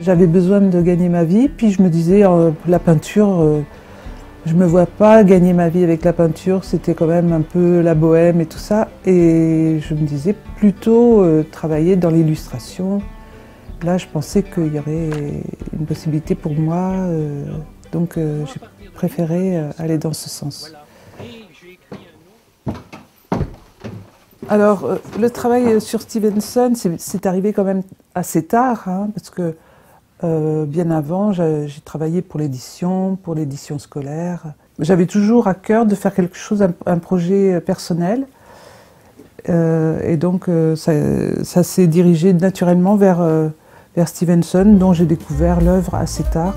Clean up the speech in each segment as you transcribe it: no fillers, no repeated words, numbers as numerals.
J'avais besoin de gagner ma vie, puis je me disais, la peinture, je me vois pas gagner ma vie avec la peinture, c'était quand même un peu la bohème et tout ça. Et je me disais plutôt travailler dans l'illustration. Là, je pensais qu'il y aurait une possibilité pour moi, donc j'ai préféré aller dans ce sens. Alors, le travail sur Stevenson, c'est arrivé quand même assez tard, hein, parce que bien avant, j'ai travaillé pour l'édition scolaire. J'avais toujours à cœur de faire quelque chose, un projet personnel. Et donc, ça s'est dirigé naturellement vers Stevenson, dont j'ai découvert l'œuvre assez tard.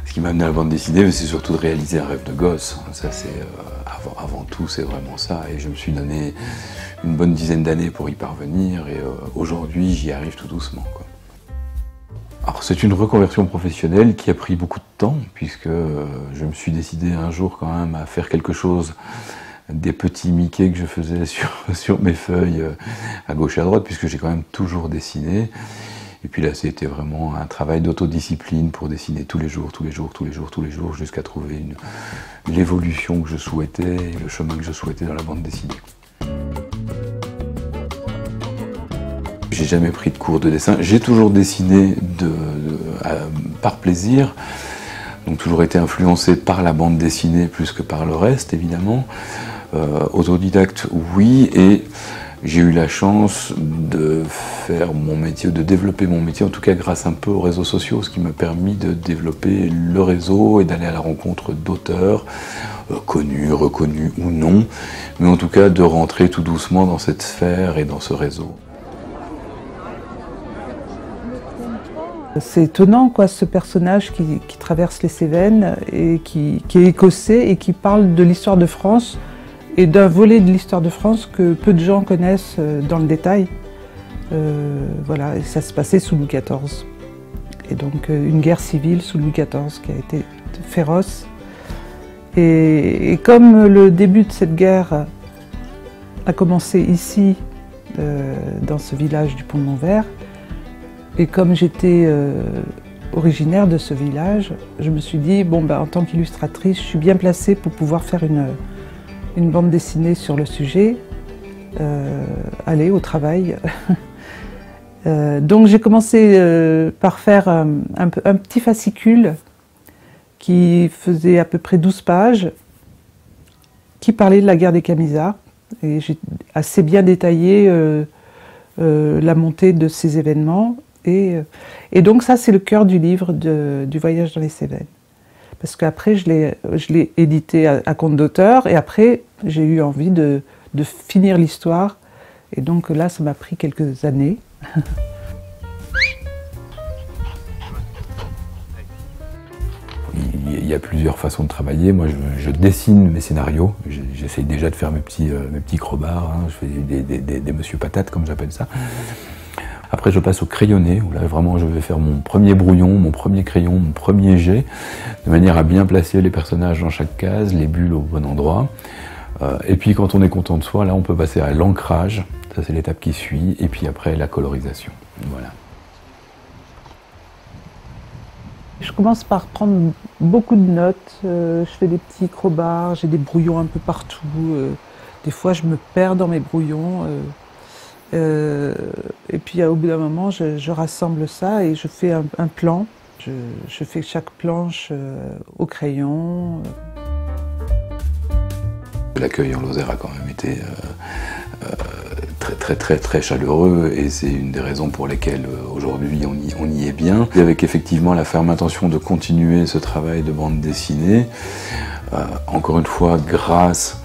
Ce qui m'a amené à la bande dessinée, c'est surtout de réaliser un rêve de gosse. Ça, c'est avant tout, c'est vraiment ça. Et je me suis donné une bonne dizaine d'années pour y parvenir. Et aujourd'hui, j'y arrive tout doucement, quoi. Alors, c'est une reconversion professionnelle qui a pris beaucoup de temps, puisque je me suis décidé un jour quand même à faire quelque chose des petits Mickey que je faisais sur mes feuilles à gauche et à droite, puisque j'ai quand même toujours dessiné. Et puis là, c'était vraiment un travail d'autodiscipline pour dessiner tous les jours, jusqu'à trouver l'évolution que je souhaitais et le chemin que je souhaitais dans la bande dessinée. J'ai jamais pris de cours de dessin. J'ai toujours dessiné par plaisir, donc toujours été influencé par la bande dessinée plus que par le reste, évidemment. Autodidacte, oui, et j'ai eu la chance de faire mon métier, de développer mon métier, en tout cas grâce un peu aux réseaux sociaux, ce qui m'a permis de développer le réseau et d'aller à la rencontre d'auteurs, connus, reconnus ou non, mais en tout cas de rentrer tout doucement dans cette sphère et dans ce réseau. C'est étonnant, quoi, ce personnage qui traverse les Cévennes et qui est écossais et qui parle de l'histoire de France et d'un volet de l'histoire de France que peu de gens connaissent dans le détail. Voilà, et ça se passait sous Louis XIV. Et donc une guerre civile sous Louis XIV qui a été féroce. Et comme le début de cette guerre a commencé ici, dans ce village du Pont-de-Montvert, et comme j'étais originaire de ce village, je me suis dit, bon, en tant qu'illustratrice, je suis bien placée pour pouvoir faire une bande dessinée sur le sujet, aller au travail. Donc j'ai commencé par faire un petit fascicule qui faisait à peu près 12 pages, qui parlait de la guerre des Camisards. Et j'ai assez bien détaillé la montée de ces événements. Et donc ça, c'est le cœur du livre du voyage dans les Cévennes. Parce qu'après, je l'ai édité à compte d'auteur, et après, j'ai eu envie de finir l'histoire. Et donc là, ça m'a pris quelques années. Il y a plusieurs façons de travailler. Moi, je dessine mes scénarios. J'essaye déjà de faire mes petits crobards. Hein. Je fais des monsieur patates, comme j'appelle ça. Après, je passe au crayonné, où là, vraiment, je vais faire mon premier brouillon, mon premier crayon, mon premier jet, de manière à bien placer les personnages dans chaque case, les bulles au bon endroit. Et puis, quand on est content de soi, là, on peut passer à l'ancrage. Ça, c'est l'étape qui suit. Et puis après, la colorisation. Voilà. Je commence par prendre beaucoup de notes. Je fais des petits crobards, j'ai des brouillons un peu partout. Des fois, je me perds dans mes brouillons. Et puis au bout d'un moment, je rassemble ça et je fais un plan. Je fais chaque planche au crayon. L'accueil en Lozère a quand même été très chaleureux, et c'est une des raisons pour lesquelles aujourd'hui on y est bien. Et avec effectivement la ferme intention de continuer ce travail de bande dessinée, encore une fois grâce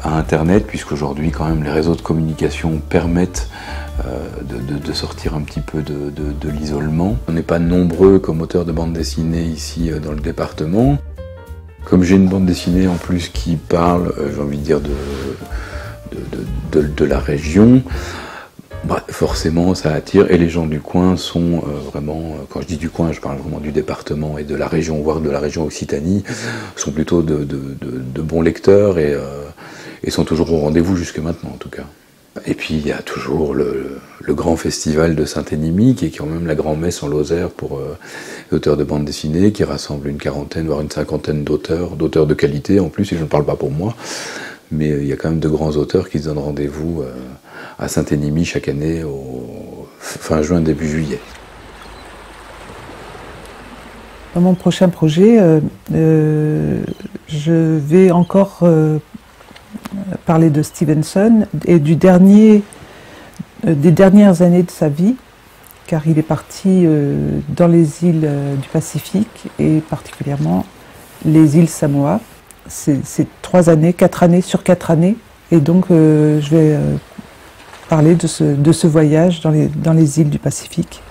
à Internet, puisqu'aujourd'hui quand même les réseaux de communication permettent de sortir un petit peu de l'isolement. On n'est pas nombreux comme auteurs de bande dessinée ici dans le département. Comme j'ai une bande dessinée en plus qui parle, j'ai envie de dire, de la région, forcément ça attire, et les gens du coin sont vraiment, quand je dis du coin, je parle vraiment du département et de la région, voire de la région Occitanie, sont plutôt de bons lecteurs, et et sont toujours au rendez-vous jusque maintenant en tout cas. Et puis il y a toujours le grand festival de Saint-Énimie, qui est quand même la grand-messe en Lozère pour les auteurs de bande dessinée, qui rassemble une quarantaine, voire une cinquantaine d'auteurs de qualité en plus, et je ne parle pas pour moi, mais il y a quand même de grands auteurs qui se donnent rendez-vous à Saint-Énimie chaque année, au fin juin, début juillet. Dans mon prochain projet, je vais encore parler de Stevenson et des dernières années de sa vie, car il est parti dans les îles du Pacifique et particulièrement les îles Samoa. C'est 3 années, 4 années sur 4 années, et donc je vais parler de ce voyage dans les îles du Pacifique.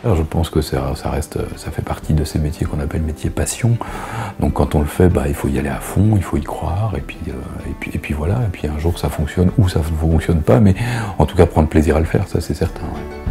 Alors je pense que ça fait partie de ces métiers qu'on appelle métiers passion. Donc quand on le fait, il faut y aller à fond, il faut y croire, et puis voilà. Et puis un jour ça fonctionne ou ça ne fonctionne pas, mais en tout cas prendre plaisir à le faire, ça c'est certain. Ouais.